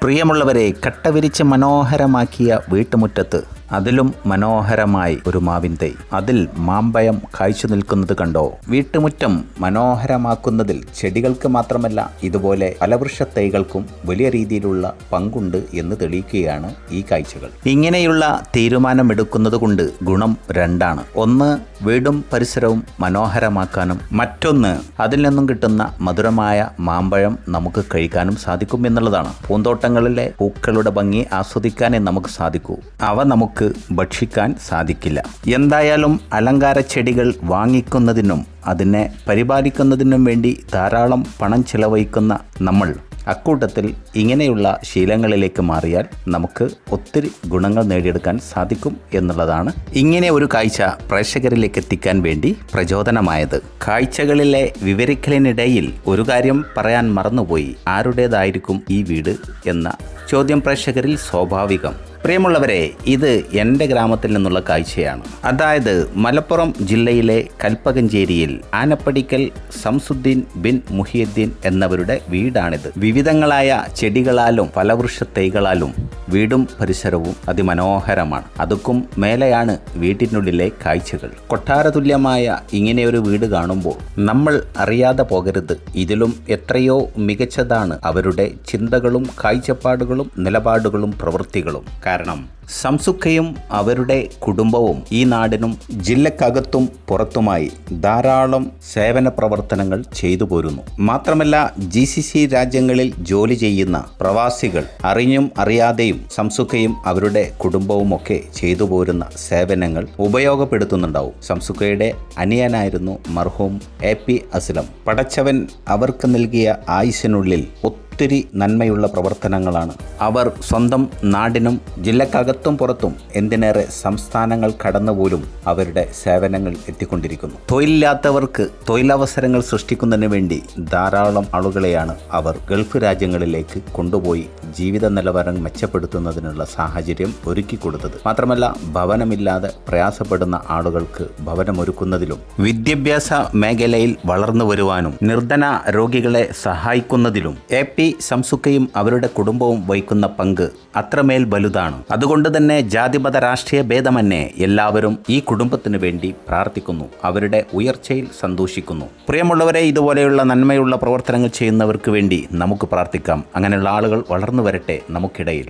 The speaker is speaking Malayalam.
പ്രിയമുള്ളവരെ, കട്ടവിരിച്ച് മനോഹരമാക്കിയ വീട്ടുമുറ്റത്ത് അതിലും മനോഹരമായി ഒരു മാവിൻ തൈ, അതിൽ മാമ്പഴം കായ്ച്ചു നിൽക്കുന്നത് കണ്ടോ? വീട്ടുമുറ്റം മനോഹരമാക്കുന്നതിൽ ചെടികൾക്ക് മാത്രമല്ല ഇതുപോലെ ഫലവൃക്ഷ തൈകൾക്കും വലിയ രീതിയിലുള്ള പങ്കുണ്ട് എന്ന് തെളിയിക്കുകയാണ് ഈ കാഴ്ചകൾ. ഇങ്ങനെയുള്ള തീരുമാനമെടുക്കുന്നത് കൊണ്ട് ഗുണം രണ്ടാണ്. ഒന്ന്, വീടും പരിസരവും മനോഹരമാക്കാനും മറ്റൊന്ന് അതിൽ നിന്നും കിട്ടുന്ന മധുരമായ മാമ്പഴം നമുക്ക് കഴിക്കാനും സാധിക്കും എന്നുള്ളതാണ്. പൂന്തോട്ടങ്ങളിലെ പൂക്കളുടെ ഭംഗി ആസ്വദിക്കാനേ നമുക്ക് സാധിക്കൂ, അവ നമുക്ക് ഭക്ഷിക്കാൻ സാധിക്കില്ല. എന്തായാലും അലങ്കാര ചെടികൾ വാങ്ങിക്കുന്നതിനും അതിനെ പരിപാലിക്കുന്നതിനും വേണ്ടി ധാരാളം പണം ചിലവഴിക്കുന്ന നമ്മൾ അക്കൂട്ടത്തിൽ ഇങ്ങനെയുള്ള ശീലങ്ങളിലേക്ക് മാറിയാൽ നമുക്ക് ഒത്തിരി ഗുണങ്ങൾ നേടിയെടുക്കാൻ സാധിക്കും എന്നുള്ളതാണ് ഇങ്ങനെ ഒരു കാഴ്ച പ്രേക്ഷകരിലേക്ക് എത്തിക്കാൻ വേണ്ടി പ്രചോദനമായത്. കാഴ്ചകളിലെ വിവരിക്കലിനിടയിൽ ഒരു കാര്യം പറയാൻ മറന്നുപോയി. ആരുടേതായിരിക്കും ഈ വീട് എന്ന ചോദ്യം പ്രേക്ഷകരിൽ സ്വാഭാവികം. പ്രിയമുള്ളവരെ, ഇത് എൻ്റെ ഗ്രാമത്തിൽ നിന്നുള്ള കാഴ്ചയാണ്. അതായത് മലപ്പുറം ജില്ലയിലെ കൽപ്പകഞ്ചേരിയിൽ ആനപ്പടിക്കൽ സംസുദ്ദീൻ ബിൻ മുഹിയുദ്ദീൻ എന്നവരുടെ വീടാണിത്. വിവിധങ്ങളായ ചെടികളാലും ഫലവൃക്ഷ തൈകളാലും വീടും പരിസരവും അതിമനോഹരമാണ്. അതുക്കും മേലെയാണ് വീട്ടിനുള്ളിലെ കാഴ്ചകൾ. കൊട്ടാരതുല്യമായ ഇങ്ങനെയൊരു വീട് കാണുമ്പോൾ നമ്മൾ അറിയാതെ പോകരുത്, ഇതിലും എത്രയോ മികച്ചതാണ് അവരുടെ ചിന്തകളും കാഴ്ചപ്പാടുകളും നിലപാടുകളും പ്രവൃത്തികളും. കാരണം സംസുക്കയും അവരുടെ കുടുംബവും ഈ നാടിനും ജില്ലക്കകത്തും പുറത്തുമായി ധാരാളം സേവന പ്രവർത്തനങ്ങൾ ചെയ്തു പോരുന്നു. മാത്രമല്ല GCC രാജ്യങ്ങളിൽ ജോലി ചെയ്യുന്ന പ്രവാസികൾ അറിഞ്ഞും അറിയാതെയും സംസുക്കയും അവരുടെ കുടുംബവും ഒക്കെ ചെയ്തു പോരുന്ന സേവനങ്ങൾ ഉപയോഗപ്പെടുത്തുന്നുണ്ടാവും. സംസുക്കയുടെ അനിയനായിരുന്നു മർഹൂം AP അസ്ലം. പടച്ചവൻ അവർക്ക് നൽകിയ ആയുസ്സിനുള്ളിൽ ഒത്തിരി നന്മയുള്ള പ്രവർത്തനങ്ങളാണ് അവർ സ്വന്തം നാടിനും ജില്ലക്കകത്തും പുറത്തും എന്തിനേറെ സംസ്ഥാനങ്ങൾ കടന്നുപോലും അവരുടെ സേവനങ്ങൾ എത്തിക്കൊണ്ടിരിക്കുന്നു. തൊഴിലില്ലാത്തവർക്ക് തൊഴിലവസരങ്ങൾ സൃഷ്ടിക്കുന്നതിന് വേണ്ടി ധാരാളം ആളുകളെയാണ് അവർ ഗൾഫ് രാജ്യങ്ങളിലേക്ക് കൊണ്ടുപോയി ജീവിത നിലവാരം മെച്ചപ്പെടുത്തുന്നതിനുള്ള സാഹചര്യം ഒരുക്കി കൊടുത്തത്. മാത്രമല്ല, ഭവനമില്ലാതെ പ്രയാസപ്പെടുന്ന ആളുകൾക്ക് ഭവനമൊരുക്കുന്നതിലും വിദ്യാഭ്യാസ മേഖലയിൽ വളർന്നു വരുവാനും നിർധന രോഗികളെ സഹായിക്കുന്നതിലും AP സംസുക്കയും അവരുടെ കുടുംബവും വഹിക്കുന്ന പങ്ക് അത്രമേൽ വലുതാണ്. അതുകൊണ്ട് തന്നെ ജാതിമത രാഷ്ട്രീയ ഭേദമന്യേ എല്ലാവരും ഈ കുടുംബത്തിന് വേണ്ടി പ്രാർത്ഥിക്കുന്നു, അവരുടെ ഉയർച്ചയിൽ സന്തോഷിക്കുന്നു. പ്രിയമുള്ളവരെ, ഇതുപോലെയുള്ള നന്മയുള്ള പ്രവർത്തനങ്ങൾ ചെയ്യുന്നവർക്ക് വേണ്ടി നമുക്ക് പ്രാർത്ഥിക്കാം. അങ്ങനെയുള്ള ആളുകൾ വളർന്നു വരട്ടെ നമുക്കിടയിൽ.